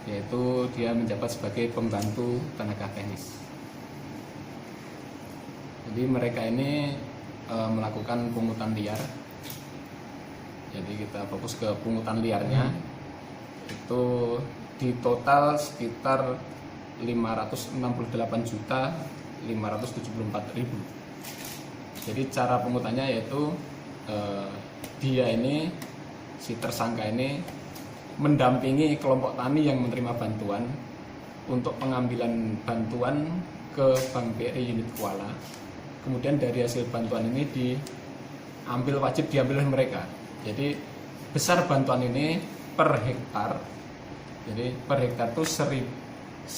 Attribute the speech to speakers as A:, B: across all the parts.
A: Yaitu dia menjabat sebagai pembantu tenaga teknis. Jadi mereka ini melakukan pungutan liar. Jadi kita fokus ke pungutan liarnya. Itu di total sekitar 568.574.000. Jadi cara pungutannya yaitu dia ini, si tersangka ini mendampingi kelompok tani yang menerima bantuan untuk pengambilan bantuan ke Bank BRI unit Kuala. Kemudian dari hasil bantuan ini wajib diambil oleh mereka. Jadi besar bantuan ini per hektar. Jadi per hektar itu 1.550.000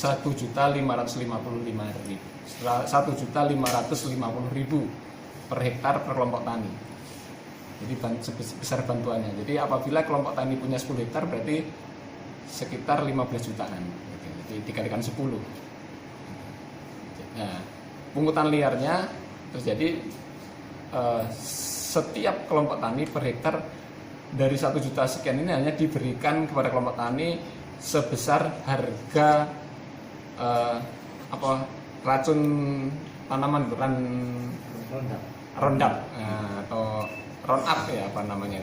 A: per hektar per kelompok tani. Jadi besar bantuannya. Jadi apabila kelompok tani punya 10 hektar berarti sekitar 15 jutaan. Jadi dikalikan 10. Nah, pungutan liarnya terjadi setiap kelompok tani per hektar dari 1 juta sekian ini hanya diberikan kepada kelompok tani sebesar harga racun tanaman, Roundup atau Roundup ya, apa namanya,